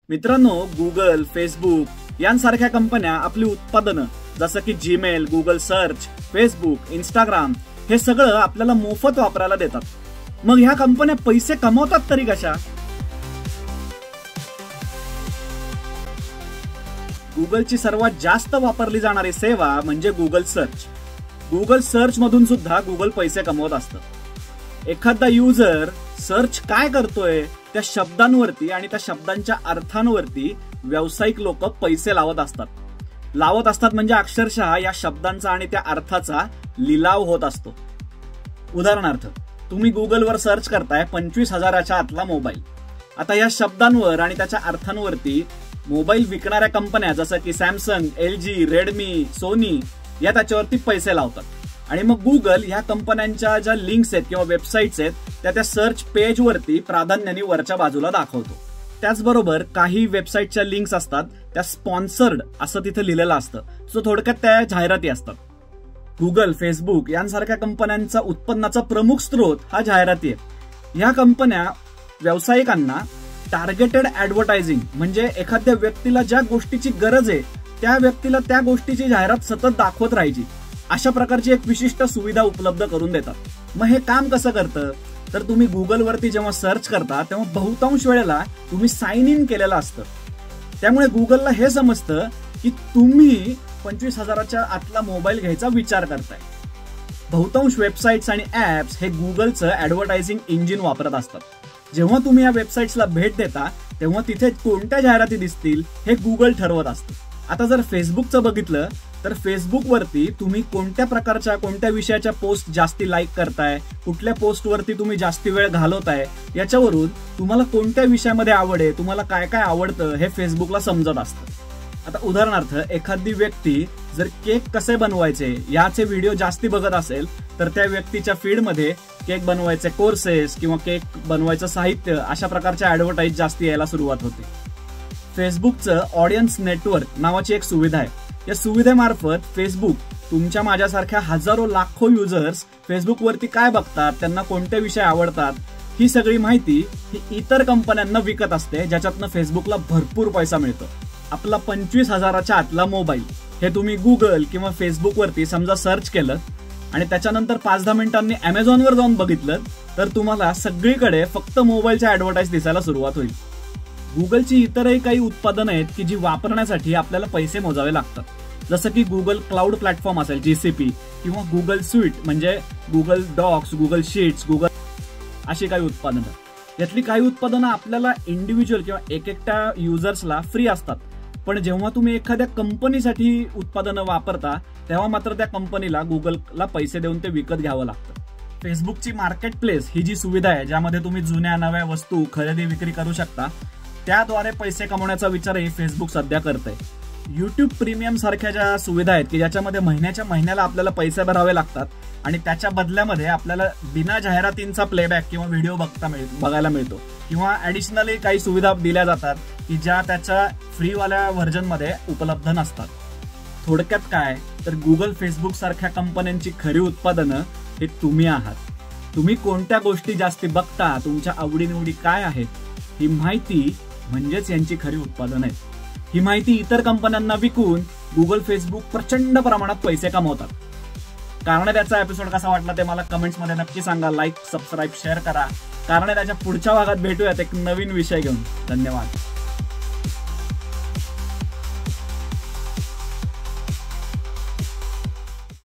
मित्रांनो, Google, Facebook यांसारख्या कंपन्या आपली उत्पादनं जसं की Gmail, Google search, Facebook, Instagram हे सगळं आपल्याला मोफत वापरायला देतात. मग ह्या कंपन्या पैसे कमवतात तरी कशा? गुगलची सर्वात जास्त वापरली जाणारी सेवा म्हणजे गुगल सर्च. गुगल सर्च मधून सुद्धा गुगल पैसे कमवत असतं. एखादा युजर सर्च काय करतोय त्या शब्दांवरती आणि त्या शब्दांच्या अर्थांवरती व्यावसायिक लोक पैसे लावत असतात म्हणजे अक्षरशः या शब्दांचा आणि त्या अर्थाचा लिलाव होत असतो. उदाहरणार्थ, तुम्ही गुगलवर सर्च करताय 25,000च्या आतला मोबाईल. आता या शब्दांवर आणि त्याच्या अर्थांवरती मोबाईल विकणाऱ्या कंपन्या जसं की सॅमसंग, LG, रेडमी, सोनी या त्याच्यावरती पैसे लावतात. आणि मग गुगल ह्या कंपन्यांच्या ज्या लिंक्स आहेत किंवा वेबसाईट्स आहेत त्या सर्च पेज वरती प्राधान्याने वरच्या बाजूला दाखवतो. त्याचबरोबर काही वेबसाईटच्या लिंक्स असतात त्या स्पॉन्सर्ड असं तिथे लिहिलेलं असतं. सो थोडक्यात त्या जाहिराती असतात. गुगल, फेसबुक यांसारख्या कंपन्यांचा उत्पन्नाचा प्रमुख स्रोत हा जाहिराती आहे. ह्या कंपन्या व्यावसायिकांना टार्गेटेड ऍडव्हर्टायझिंग म्हणजे एखाद्या व्यक्तीला ज्या गोष्टीची गरज आहे त्या व्यक्तीला त्या गोष्टीची जाहिरात सतत दाखवत राहायची अशा प्रकारची एक विशिष्ट सुविधा उपलब्ध करून देतात. मग हे काम कसं करतं तर तुम्ही गुगलवरती जेव्हा सर्च करता तेव्हा बहुतांश वेळेला तुम्ही साइन इन केलेलं असतं. त्यामुळे गुगलला हे समजतं की तुम्ही 25,000च्या आतला मोबाईल घ्यायचा विचार करताय. बहुतांश वेबसाईट्स आणि ऍप्स हे गुगलचं ऍडव्हर्टायझिंग इंजिन वापरत असतात. जेव्हा तुम्ही या वेबसाईट्सला भेट देता तेव्हा तिथे कोणत्या जाहिराती दिसतील हे गुगल ठरवत असतं. आता जर फेसबुकचं बघितलं तर फेसबुकवरती तुम्ही कोणत्या प्रकारच्या कोणत्या विषयाच्या पोस्ट जास्ती लाईक करताय, कुठल्या पोस्टवरती तुम्ही जास्ती वेळ घालवताय याच्यावरून तुम्हाला कोणत्या विषयामध्ये आवड आहे, तुम्हाला काय काय आवडतं हे फेसबुकला समजत असतं. आता उदाहरणार्थ, एखादी व्यक्ती जर केक कसे बनवायचे याचे व्हिडिओ जास्ती बघत असेल तर त्या व्यक्तीच्या फीडमध्ये केक बनवायचे कोर्सेस किंवा केक बनवायचं साहित्य अशा प्रकारच्या ऍडव्हर्टाईज जास्ती यायला सुरुवात होते. फेसबुकचं ऑडियन्स नेटवर्क नावाची एक सुविधा आहे. या सुविधेमार्फत फेसबुक तुमच्या माझ्यासारख्या हजारो लाखो युजर्स फेसबुकवरती काय बघतात, त्यांना कोणते विषय आवडतात ही सगळी माहिती ही इतर कंपन्यांना विकत असते, ज्याच्यातनं फेसबुकला भरपूर पैसा मिळतो. आपला 25,000च्या आतला मोबाईल हे तुम्ही गुगल किंवा फेसबुकवरती समजा सर्च केलं आणि त्याच्यानंतर 5-10 मिनिटांनी अमेझॉनवर जाऊन बघितलं तर तुम्हाला सगळीकडे फक्त मोबाईलच्या ऍडव्हर्टाईज दिसायला सुरुवात होईल. गुगलची इतरही काही उत्पादनं आहेत की जी वापरण्यासाठी आपल्याला पैसे मोजावे लागतात. जसं की गुगल क्लाउड प्लॅटफॉर्म असेल GCP किंवा गुगल स्वीट म्हणजे Google docs, Google sheets, Google अशी काही उत्पादनं. यातली काही उत्पादनं आपल्याला इंडिव्हिज्युअल किंवा एकट्या युजर्सला फ्री असतात, पण जेव्हा तुम्ही एखाद्या कंपनीसाठी उत्पादनं वापरता तेव्हा मात्र त्या कंपनीला गुगलला पैसे देऊन ते विकत घ्यावं लागतं. फेसबुकची मार्केट प्लेस ही जी सुविधा आहे ज्यामध्ये तुम्ही जुन्या नव्या वस्तू खरेदी विक्री करू शकता त्याद्वारे पैसे कमवण्याचा विचारही फेसबुक सध्या करतंय. YouTube प्रीमियम सारख्या ज्या सुविधा आहेत की ज्याच्यामध्ये महिन्याच्या महिन्याला आपल्याला पैसे भरावे लागतात आणि त्याच्या बदल्यामध्ये आपल्याला बिना जाहिरातींचा प्लेबॅक किंवा व्हिडिओ बघायला मिळतो किंवा ऍडिशनली काही सुविधा दिल्या जातात की ज्या त्याच्या फ्रीवाल्या व्हर्जनमध्ये उपलब्ध नसतात. थोडक्यात काय तर गुगल, फेसबुक सारख्या कंपन्यांची खरी उत्पादनं हे तुम्ही आहात. तुम्ही कोणत्या गोष्टी जास्ती बघता, तुमच्या आवडीनिवडी काय आहेत ही माहिती म्हणजेच यांची खरी उत्पादन आहे. ही माहिती इतर कंपन्यांना विकून गुगल, फेसबुक प्रचंड प्रमाणात पैसे कमवतात. कारण त्याचा एपिसोड कसा वाटला ते मला कमेंट्समध्ये नक्की सांगा. लाईक, सबस्क्राईब, शेअर करा. कारण त्याच्या पुढच्या भागात भेटूयात एक नवीन विषय घेऊन. धन्यवाद.